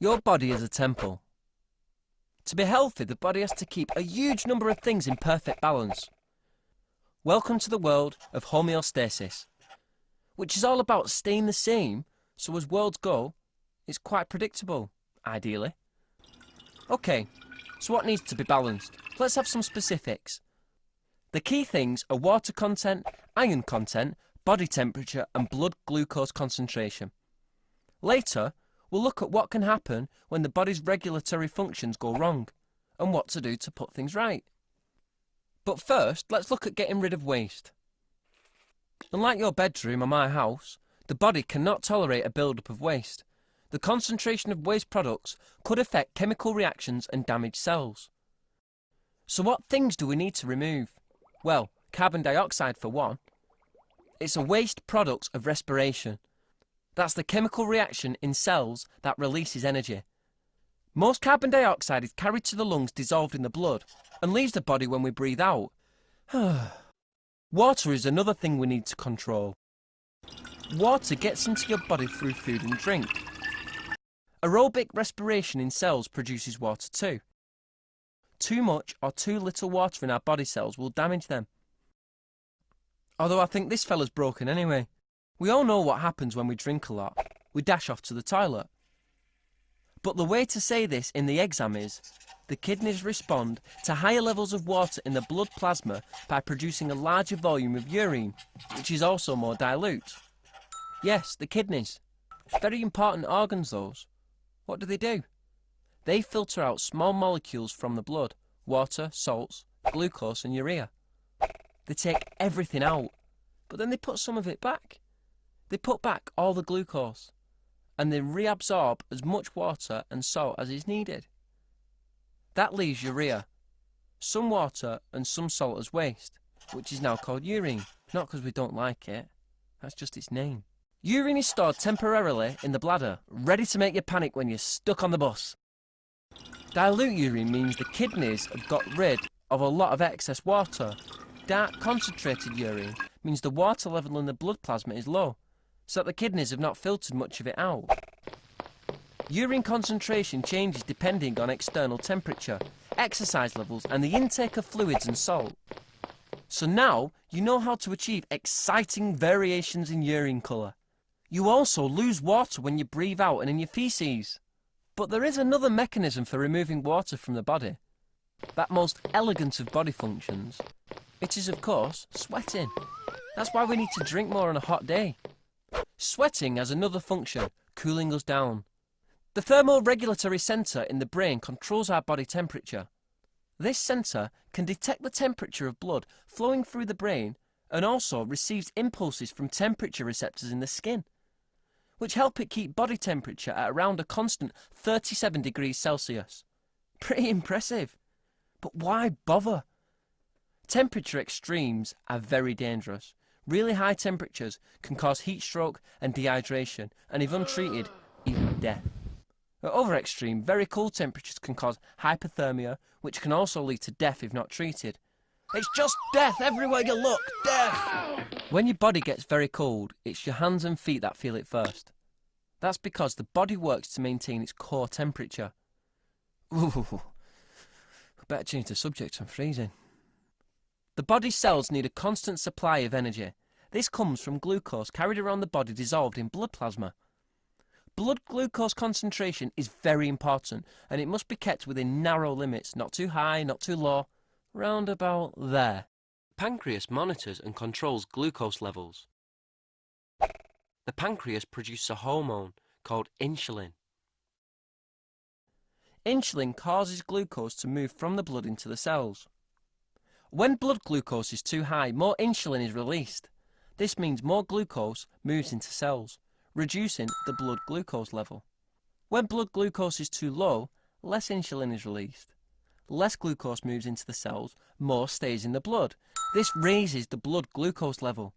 Your body is a temple. To be healthy, the body has to keep a huge number of things in perfect balance. Welcome to the world of homeostasis, which is all about staying the same, so as worlds go, it's quite predictable, ideally. Okay, so what needs to be balanced? Let's have some specifics. The key things are water content, iron content, body temperature and blood glucose concentration. Later, we'll look at what can happen when the body's regulatory functions go wrong, and what to do to put things right. But first, let's look at getting rid of waste. Unlike your bedroom or my house, the body cannot tolerate a build-up of waste. The concentration of waste products could affect chemical reactions and damage cells. So what things do we need to remove? Well, carbon dioxide for one. It's a waste product of respiration. That's the chemical reaction in cells that releases energy. Most carbon dioxide is carried to the lungs dissolved in the blood and leaves the body when we breathe out. Water is another thing we need to control. Water gets into your body through food and drink. Aerobic respiration in cells produces water too. Too much or too little water in our body cells will damage them. Although I think this fella's broken anyway. We all know what happens when we drink a lot. We dash off to the toilet. But the way to say this in the exam is, the kidneys respond to higher levels of water in the blood plasma by producing a larger volume of urine, which is also more dilute. Yes, the kidneys. Very important organs, those. What do? They filter out small molecules from the blood, water, salts, glucose and urea. They take everything out, but then they put some of it back. They put back all the glucose, and they reabsorb as much water and salt as is needed. That leaves urea, some water and some salt as waste, which is now called urine. Not because we don't like it, that's just its name. Urine is stored temporarily in the bladder, ready to make you panic when you're stuck on the bus. Dilute urine means the kidneys have got rid of a lot of excess water. Dark concentrated urine means the water level in the blood plasma is low, so that the kidneys have not filtered much of it out. Urine concentration changes depending on external temperature, exercise levels and the intake of fluids and salt. So now you know how to achieve exciting variations in urine colour. You also lose water when you breathe out and in your faeces. But there is another mechanism for removing water from the body. That most elegant of body functions. It is, of course, sweating. That's why we need to drink more on a hot day. Sweating has another function, cooling us down. The thermoregulatory centre in the brain controls our body temperature. This centre can detect the temperature of blood flowing through the brain and also receives impulses from temperature receptors in the skin, which help it keep body temperature at around a constant 37 degrees Celsius. Pretty impressive. But why bother? Temperature extremes are very dangerous. Really high temperatures can cause heat stroke and dehydration, and if untreated, even death. At other extreme, very cold temperatures can cause hypothermia, which can also lead to death if not treated. It's just death everywhere you look, death! When your body gets very cold, it's your hands and feet that feel it first. That's because the body works to maintain its core temperature. Ooh, I better change the subject, I'm freezing. The body's cells need a constant supply of energy. This comes from glucose carried around the body dissolved in blood plasma. Blood glucose concentration is very important and it must be kept within narrow limits, not too high, not too low, round about there. Pancreas monitors and controls glucose levels. The pancreas produces a hormone called insulin. Insulin causes glucose to move from the blood into the cells. When blood glucose is too high, more insulin is released. This means more glucose moves into cells, reducing the blood glucose level. When blood glucose is too low, less insulin is released. Less glucose moves into the cells, more stays in the blood. This raises the blood glucose level.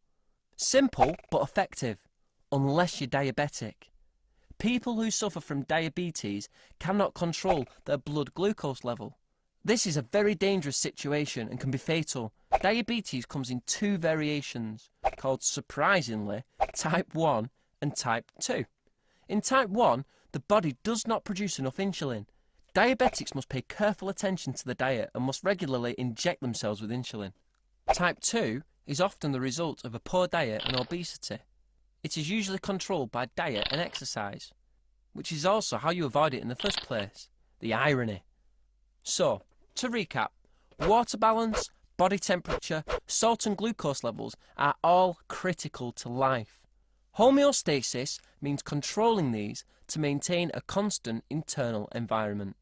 Simple but effective, unless you're diabetic. People who suffer from diabetes cannot control their blood glucose level. This is a very dangerous situation and can be fatal. Diabetes comes in two variations, called surprisingly type 1 and type 2. In type 1, the body does not produce enough insulin. Diabetics must pay careful attention to the diet and must regularly inject themselves with insulin. Type 2 is often the result of a poor diet and obesity. It is usually controlled by diet and exercise, which is also how you avoid it in the first place. The irony. So, to recap, water balance, body temperature, salt and glucose levels are all critical to life. Homeostasis means controlling these to maintain a constant internal environment.